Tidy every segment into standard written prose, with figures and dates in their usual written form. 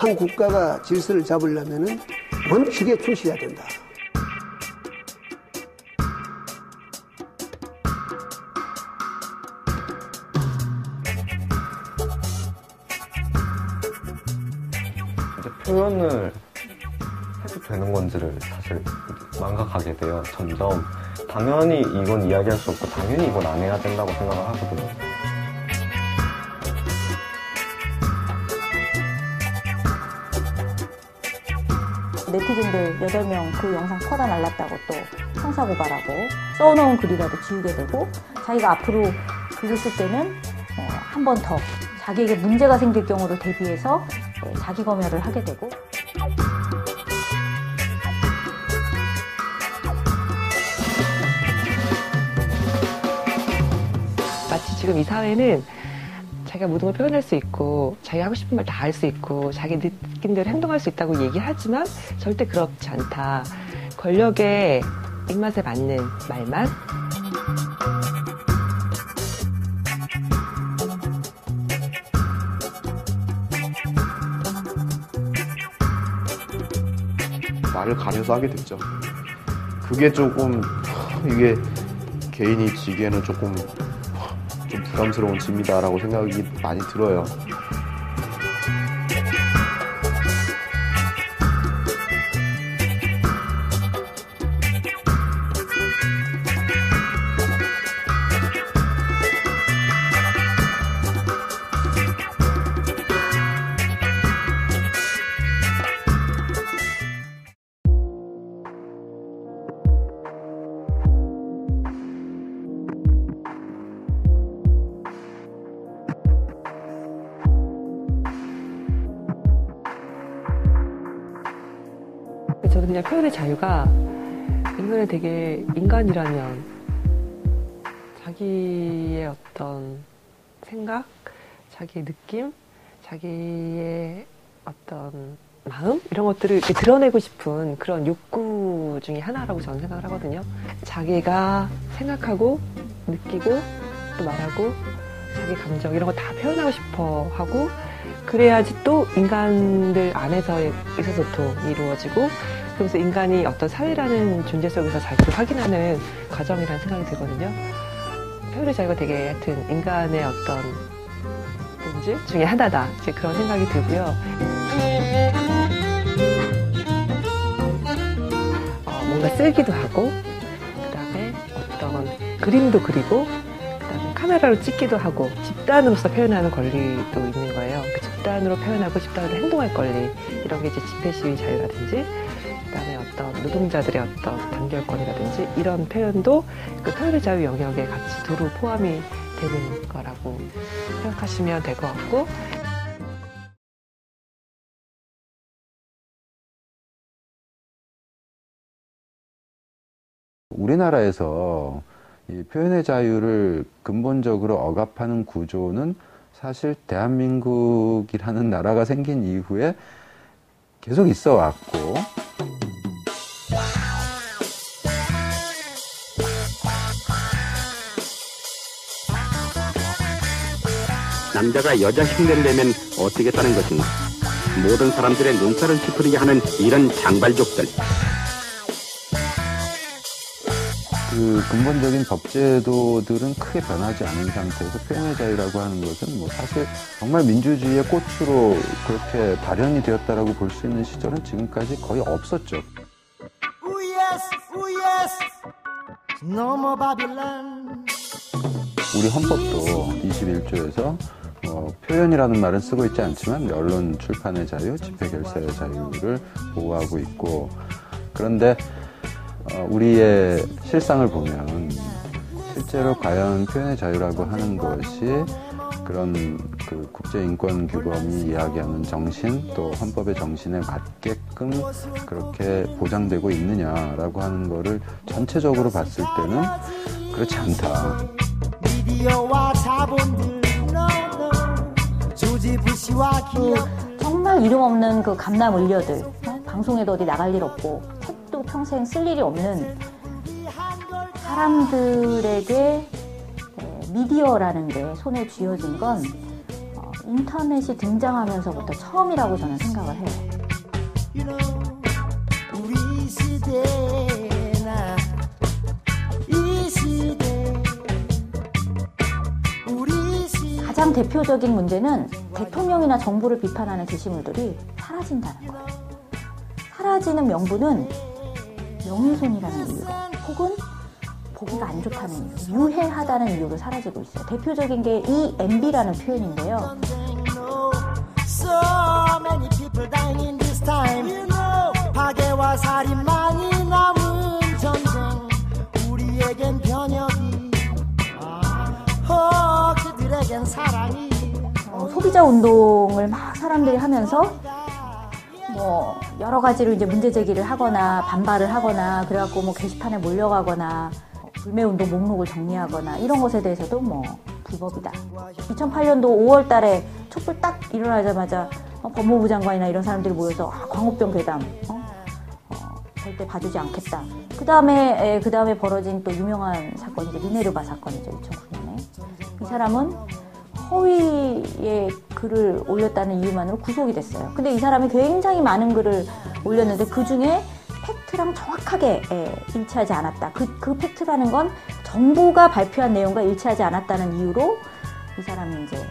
한 국가가 질서를 잡으려면은 원칙에 충실해야 된다. 이제 표현을 해도 되는 건지를 사실 망각하게 돼요. 점점 당연히 이건 이야기할 수 없고 당연히 이건 안 해야 된다고 생각을 하거든요. 네티즌들 8명 그 영상 퍼다 날랐다고 또 형사고발하고 써놓은 글이라도 지우게 되고 자기가 앞으로 글을 쓸 때는 한 번 더 자기에게 문제가 생길 경우를 대비해서 자기 검열을 하게 되고 마치 지금 이 사회는 자기가 모든 걸 표현할 수 있고 자기가 하고 싶은 말 다 할 수 있고 자기 느낀 대로 행동할 수 있다고 얘기하지만 절대 그렇지 않다. 권력의 입맛에 맞는 말만 말을 가려서 하게 됐죠. 그게 조금 이게 개인이 지기에는 조금 좀 부담스러운 짐이다라고 생각이 많이 들어요. 저는 그냥 표현의 자유가 인간은 되게 인간이라면 자기의 어떤 생각, 자기의 느낌, 자기의 어떤 마음 이런 것들을 이렇게 드러내고 싶은 그런 욕구 중에 하나라고 저는 생각을 하거든요. 자기가 생각하고 느끼고 또 말하고 자기 감정 이런 거 다 표현하고 싶어 하고 그래야지 또 인간들 안에서의 의사소통이 이루어지고 그러면서 인간이 어떤 사회라는 존재 속에서 자기를 확인하는 과정이라는 생각이 들거든요. 표현의 자유가 되게 하여튼 인간의 어떤 본질 중에 하나다. 이제 그런 생각이 들고요. 뭔가 쓸기도 하고 그다음에 어떤 그림도 그리고 그다음에 카메라로 찍기도 하고 집단으로서 표현하는 권리도 있는 거예요. 그 집단으로 표현하고 집단으로 행동할 권리 이런 게 이제 집회 시위 자유라든지 그다음에 어떤 노동자들의 어떤 단결권이라든지 이런 표현도 그 표현의 자유 영역에 같이 두루 포함이 되는 거라고 생각하시면 될 것 같고 우리나라에서 이 표현의 자유를 근본적으로 억압하는 구조는 사실 대한민국이라는 나라가 생긴 이후에 계속 있어 왔고 남자가 여자 흉내를 내면 어떻게 사는 것인가. 모든 사람들의 눈살을 찌푸리게 하는 이런 장발족들. 그 근본적인 법제도들은 크게 변하지 않은 상태에서 표현의 자유라고 하는 것은 뭐 사실 정말 민주주의의 꽃으로 그렇게 발현이 되었다라고 볼 수 있는 시절은 지금까지 거의 없었죠. 우리 헌법도 21조에서 표현이라는 말은 쓰고 있지 않지만 언론 출판의 자유, 집회 결사의 자유를 보호하고 있고 그런데 우리의 실상을 보면 실제로 과연 표현의 자유라고 하는 것이 그런 그 국제인권규범이 이야기하는 정신 또 헌법의 정신에 맞게끔 그렇게 보장되고 있느냐라고 하는 거를 전체적으로 봤을 때는 그렇지 않다. 정말 이름 없는 그 감남 을려들 방송에도 어디 나갈 일 없고 책도 평생 쓸 일이 없는 사람들에게 미디어라는 게 손에 쥐어진 건 인터넷이 등장하면서부터 처음이라고 저는 생각을 해요. 우리 시대나 이 시대 우리 시대 가장 대표적인 문제는 대통령이나 정부를 비판하는 게시물들이 사라진다는 거예요. 사라지는 명분은 명예훼손이라는 이유로 혹은 보기가 안 좋다는 이유, 유해하다는 이유로 사라지고 있어요. 대표적인 게 이 MB라는 표현인데요. So many people dying in this time. You know, 파괴와 살인만이 남은 전쟁. 우리에겐 변혁이, 그들에겐 사랑이. 소비자 운동을 막 사람들이 하면서 뭐 여러 가지로 이제 문제 제기를 하거나 반발을 하거나 그래갖고 뭐 게시판에 몰려가거나 불매운동 목록을 정리하거나 이런 것에 대해서도 뭐 불법이다. 2008년도 5월 달에 촛불 딱 일어나자마자 법무부 장관이나 이런 사람들이 모여서 광우병 괴담 절대 봐주지 않겠다. 그 다음에 벌어진 또 유명한 사건이 이제 미네르바 사건이죠. 2009년에. 이 사람은 허위의 글을 올렸다는 이유만으로 구속이 됐어요. 근데 이 사람이 굉장히 많은 글을 올렸는데 그 중에 팩트랑 정확하게 일치하지 않았다. 그 팩트라는 건 정부가 발표한 내용과 일치하지 않았다는 이유로 이 사람이 이제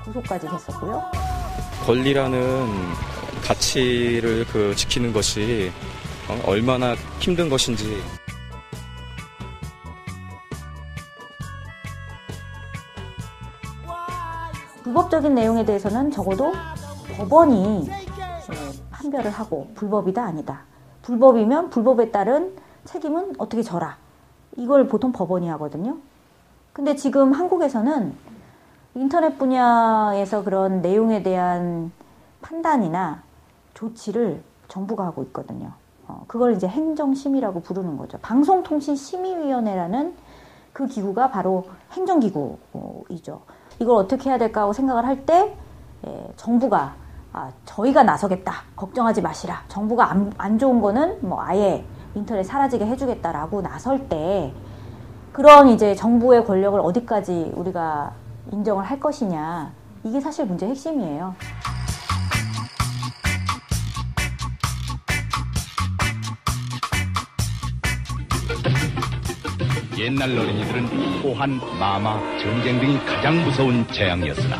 구속까지 됐었고요. 권리라는 가치를 지키는 것이 얼마나 힘든 것인지. 불법적인 내용에 대해서는 적어도 법원이 판별을 하고 불법이다 아니다. 불법이면 불법에 따른 책임은 어떻게 져라. 이걸 보통 법원이 하거든요. 근데 지금 한국에서는 인터넷 분야에서 그런 내용에 대한 판단이나 조치를 정부가 하고 있거든요. 그걸 이제 행정심의라고 부르는 거죠. 방송통신심의위원회라는 그 기구가 바로 행정기구이죠. 이걸 어떻게 해야 될까 하고 생각을 할 때 정부가 저희가 나서겠다. 걱정하지 마시라. 정부가 안 좋은 거는 뭐 아예 인터넷 사라지게 해주겠다라고 나설 때 그런 이제 정부의 권력을 어디까지 우리가 인정을 할 것이냐. 이게 사실 문제의 핵심이에요. 옛날 어린이들은 호환, 마마, 전쟁 등이 가장 무서운 재앙이었으나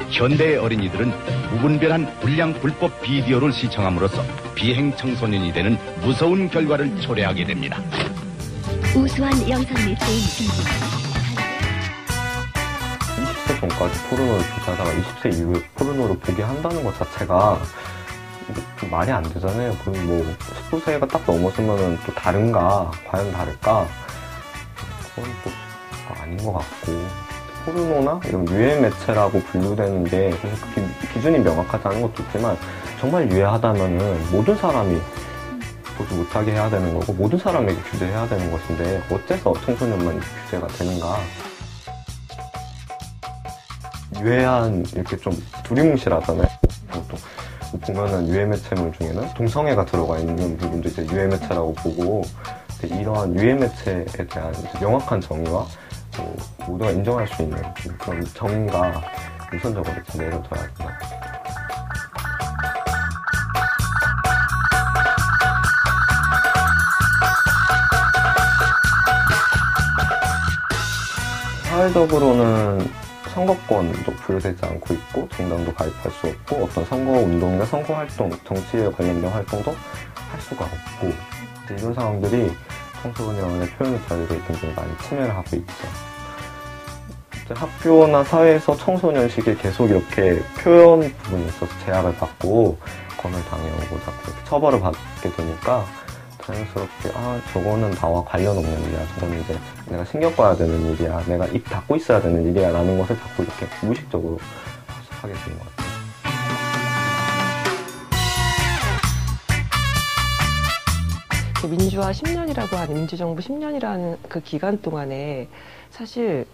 현대의 어린이들은 무분별한 불량 불법 비디오를 시청함으로써 비행 청소년이 되는 무서운 결과를 초래하게 됩니다. 우수한 영상 매체인 비디오. 20세 전까지 포르노를 보다가 20세 이후에 포르노를 보게 한다는 것 자체가 좀 말이 안 되잖아요. 그럼 뭐 19세가 딱 넘어서면은 또 다른가? 과연 다를까? 그건 또 아닌 것 같고 포르노나 이런 유해 매체라고 분류되는 게 사실 기준이 명확하지 않은 것도 있지만 정말 유해하다면은 모든 사람이 보지 못하게 해야 되는 거고 모든 사람에게 규제해야 되는 것인데 어째서 청소년만 규제가 되는가? 유해한 이렇게 좀 두리뭉실하잖아요. 보통 보면은 유해 매체물 중에는 동성애가 들어가 있는 부분도 이제 유해 매체라고 보고 이러한 유해 매체에 대한 명확한 정의와 모두가 인정할 수 있는 그런 정의가 우선적으로 내려져야 된다. 사회적으로는 선거권도 부여되지 않고 있고 정당도 가입할 수 없고 어떤 선거운동이나 선거활동, 정치에 관련된 활동도 할 수가 없고 이런 상황들이 청소년의 표현 자유를 굉장히 많이 침해를 하고 있죠. 학교나 사회에서 청소년식에 계속 이렇게 표현 부분에 있어서 제약을 받고 검을 당해오고 자꾸 이렇게 처벌을 받게 되니까 자연스럽게 저거는 나와 관련 없는 일이야. 저거는 이제 내가 신경 꺼야 되는 일이야. 내가 입 닫고 있어야 되는 일이야. 라는 것을 자꾸 이렇게 무의식적으로 하게 되는 것 같아요. 민주화 10년이라고 하는 민주정부 10년이라는 그 기간 동안에 사실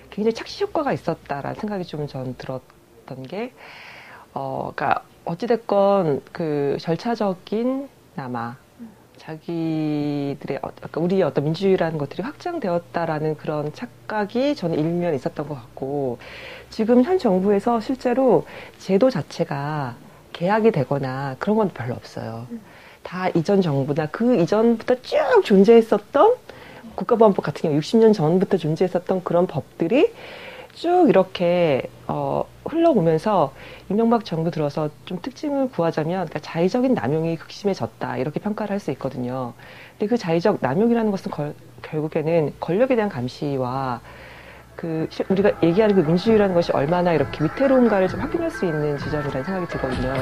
굉장히 착시 효과가 있었다라는 생각이 좀 전 들었던 게, 그러니까 어찌됐건 그 절차적인 남아 자기들의 우리의 어떤 민주주의라는 것들이 확장되었다라는 그런 착각이 저는 일면 있었던 것 같고, 지금 현 정부에서 실제로 제도 자체가 개혁이 되거나 그런 건 별로 없어요. 다 이전 정부나 그 이전부터 쭉 존재했었던 국가보안법 같은 경우 60년 전부터 존재했었던 그런 법들이 쭉 이렇게 흘러오면서 이명박 정부 들어서 좀 특징을 구하자면, 그러니까 자의적인 남용이 극심해졌다 이렇게 평가를 할 수 있거든요. 근데 그 자의적 남용이라는 것은 결국에는 권력에 대한 감시와 우리가 얘기하는 그 민주주의라는 것이 얼마나 이렇게 위태로운가를 좀 확인할 수 있는 지점이라는 생각이 들거든요.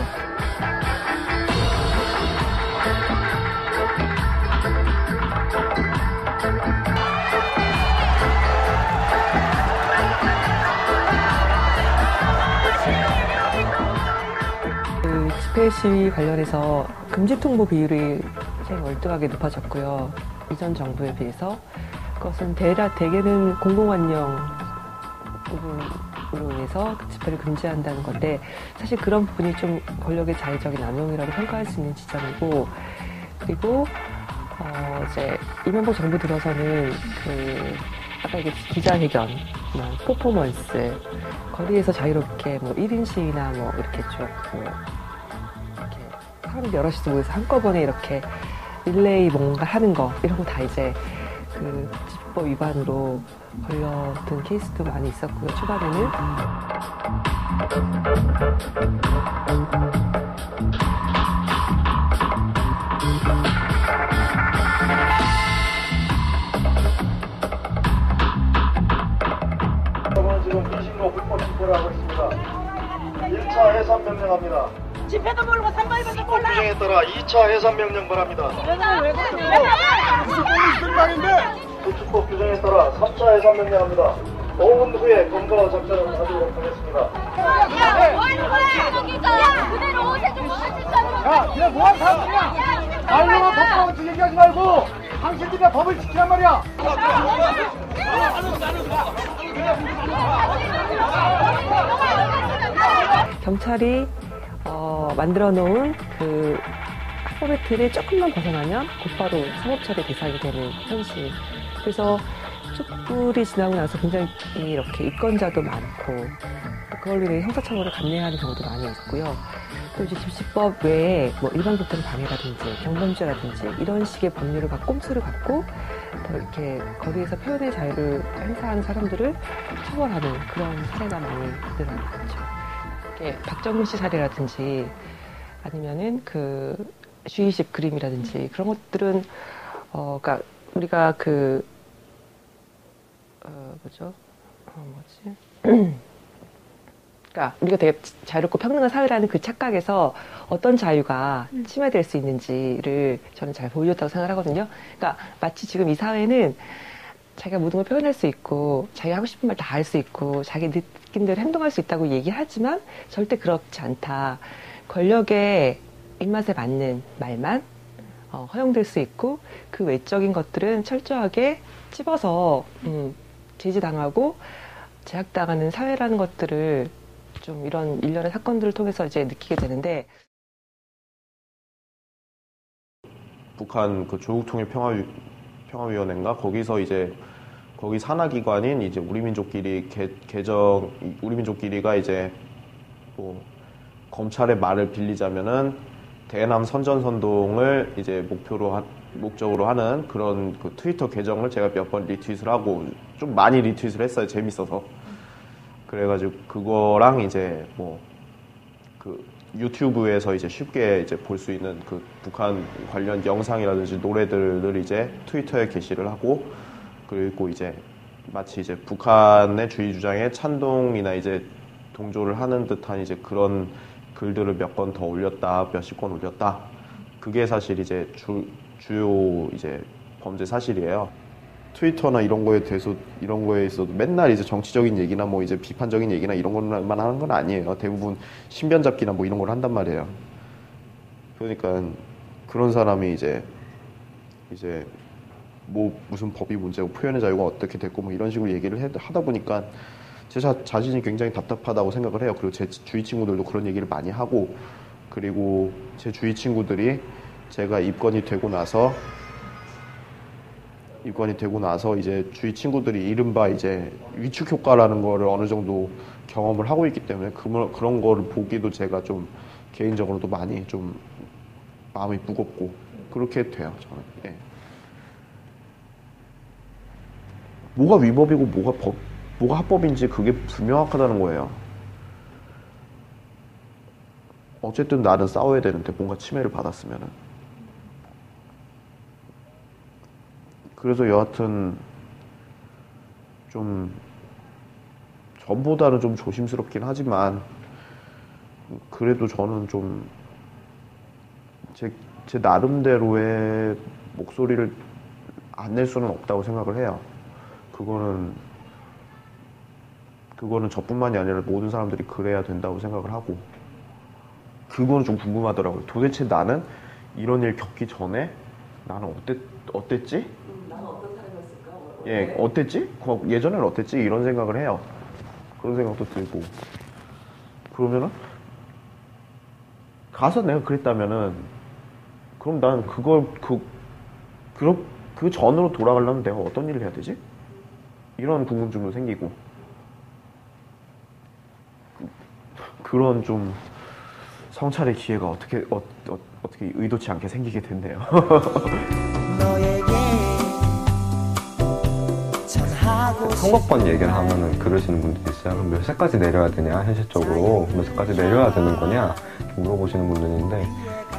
집회 시위 관련해서 금지 통보 비율이 굉장히 월등하게 높아졌고요. 이전 정부에 비해서 그것은 대개는 공공안녕 부분으로 인해서 집회를 금지한다는 건데, 사실 그런 부분이 좀 권력의 자의적인 남용이라고 평가할 수 있는 지점이고, 그리고 이제 이명박 정부 들어서는 아까 이게 기자회견, 퍼포먼스, 거리에서 자유롭게 1인 시위나 이렇게 쭉 이렇게 사람들 여럿이서 모여서 한꺼번에 이렇게 릴레이 뭔가 하는 거, 이런 거 다 이제 집법 위반으로 걸려든 케이스도 많이 있었고요, 초반에는. 여러분은 지금 민심로 불법 집회를 하고 있습니다. 1차 해산 명령합니다. 집회도 모르고 3번에도 몰라. 규정에 따라 2차 해산 명령 바랍니다. 무슨 꼴이 있을 말인데? 도축법 규정에 따라 3차 해산 명령합니다. 5분 후에 검거 작전을 하도록 하겠습니다. 야, 뭐 하는 거야? 야, 그대로 오세지 야, 그냥 뭐하는 사람이야? 말로만 법하고 얘기하지 말고 당신들이 법을 지키란 말이야. 경찰이 만들어 놓은 합법의 틀을 조금만 벗어나면 곧바로 사법처리 대상이 되는 현실. 그래서 촛불이 지나고 나서 굉장히 이렇게 입건자도 많고, 그걸로 인해 형사처벌을 감내하는 경우도 많이 있고요. 또 이제 집시법 외에 일반 교통 방해라든지 경범죄라든지 이런 식의 법률을 갖고 꼼수를 갖고 더 이렇게 거리에서 표현의 자유를 행사하는 사람들을 처벌하는 그런 사례가 많이 늘어났죠. 박정훈 씨 사례라든지 아니면은 주의식 그림이라든지 그런 것들은 그러니까 우리가 그러니까 우리가 되게 자유롭고 평등한 사회라는 그 착각에서 어떤 자유가 침해될 수 있는지를 저는 잘 보여줬다고 생각하거든요. 그러니까 마치 지금 이 사회는 자기가 모든 걸 표현할 수 있고 자기가 하고 싶은 말 다 할 수 있고 자기 느낌대로 행동할 수 있다고 얘기하지만 절대 그렇지 않다. 권력의 입맛에 맞는 말만 허용될 수 있고 그 외적인 것들은 철저하게 찝어서 제지당하고 제약당하는 사회라는 것들을 좀 이런 일련의 사건들을 통해서 이제 느끼게 되는데, 북한 조국통일 평화위원회인가 거기서 이제 거기 산하기관인 이제 우리민족끼리 우리민족끼리가 이제 검찰의 말을 빌리자면은 대남 선전선동을 이제 목적으로 하는 그런 트위터 계정을 제가 몇 번 리트윗을 하고 좀 많이 리트윗을 했어요. 재밌어서. 그래가지고 그거랑 이제 유튜브에서 이제 쉽게 이제 볼 수 있는 북한 관련 영상이라든지 노래들을 이제 트위터에 게시를 하고, 그리고 이제 마치 이제 북한의 주의 주장에 찬동이나 이제 동조를 하는 듯한 이제 그런 글들을 몇 건 더 올렸다, 몇십 건 올렸다. 그게 사실 이제 주요 이제 범죄 사실이에요. 트위터나 이런 거에 있어도 맨날 이제 정치적인 얘기나 이제 비판적인 얘기나 이런 것만 하는 건 아니에요. 대부분 신변 잡기나 이런 걸 한단 말이에요. 그러니까 그런 사람이 이제 무슨 법이 문제고 표현의 자유가 어떻게 됐고 이런 식으로 얘기를 하다 보니까 제 자신이 굉장히 답답하다고 생각을 해요. 그리고 제 주위 친구들도 그런 얘기를 많이 하고, 그리고 제 주위 친구들이 제가 입건이 되고 나서 이제 주위 친구들이 이른바 이제 위축 효과라는 거를 어느 정도 경험을 하고 있기 때문에 그런 거를 보기도 제가 좀 개인적으로도 많이 좀 마음이 무겁고 그렇게 돼요, 저는. 예. 뭐가 위법이고 뭐가 합법인지 그게 불명확하다는 거예요. 어쨌든 나는 싸워야 되는데 뭔가 침해를 받았으면은. 그래서 여하튼 좀 전보다는 좀 조심스럽긴 하지만 그래도 저는 좀 제 나름대로의 목소리를 안 낼 수는 없다고 생각을 해요. 그거는 저뿐만이 아니라 모든 사람들이 그래야 된다고 생각을 하고, 그거는 좀 궁금하더라고요. 도대체 나는 이런 일 겪기 전에 나는 어땠지? 나는 어떤 사람이었을까? 예, 어땠지? 예전에는 어땠지? 이런 생각을 해요. 그런 생각도 들고. 그러면은 가서 내가 그랬다면은 그럼 난 그 전으로 돌아가려면 내가 어떤 일을 해야 되지? 이런 궁금증도 생기고, 그런 좀 성찰의 기회가 어떻게 의도치 않게 생기게 됐네요. 선거권 얘기를 하면은 그러시는 분들이 있어요. 그럼 몇 세까지 내려야 되냐, 현실적으로 몇 세까지 내려야 되는 거냐 이렇게 물어보시는 분들인데,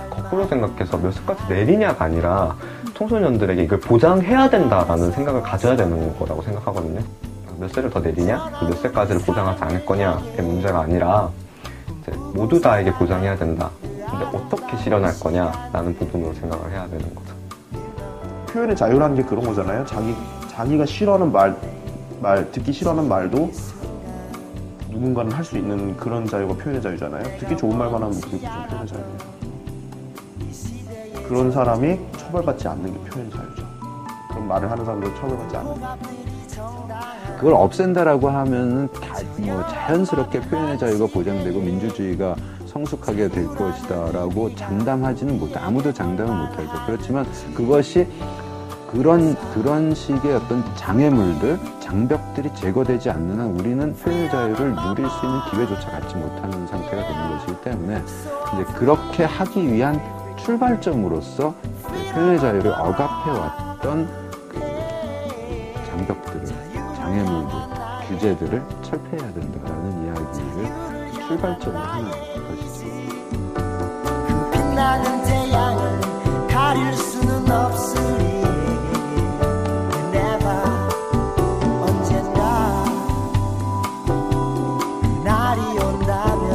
거꾸로 생각해서 몇 세까지 내리냐가 아니라 청소년들에게 이걸 보장해야 된다라는 생각을 가져야 되는 거라고 생각하거든요. 몇 세를 더 내리냐, 몇 세까지를 보장하지 않을 거냐의 문제가 아니라 이제 모두 다에게 보장해야 된다. 근데 어떻게 실현할 거냐라는 부분으로 생각을 해야 되는 거죠. 표현의 자유라는 게 그런 거잖아요. 자기가 싫어하는 듣기 싫어하는 말도 누군가는 할 수 있는 그런 자유가 표현의 자유잖아요. 듣기 좋은 말만 하면 그게 무슨 표현의 자유예요. 그런 사람이 처벌받지 않는 게 표현의 자유죠. 그런 말을 하는 사람도 처벌받지 않는 게. 그걸 없앤다라고 하면은 뭐 자연스럽게 표현의 자유가 보장되고 민주주의가 성숙하게 될 것이다라고 장담하지는 아무도 장담은 못하죠. 그렇지만 그것이 그런 식의 어떤 장애물들, 장벽들이 제거되지 않는 한 우리는 표현의 자유를 누릴 수 있는 기회조차 갖지 못하는 상태가 되는 것이기 때문에 이제 그렇게 하기 위한 출발점으로서 표현의 자유를 억압해왔던 그 장벽들을, 장애물들, 규제들을 철폐해야 된다라는 이야기를 출발점으로 하는 것이죠. 빛나는 태양을 가릴 수는 없으리. 언젠가 날이 온다면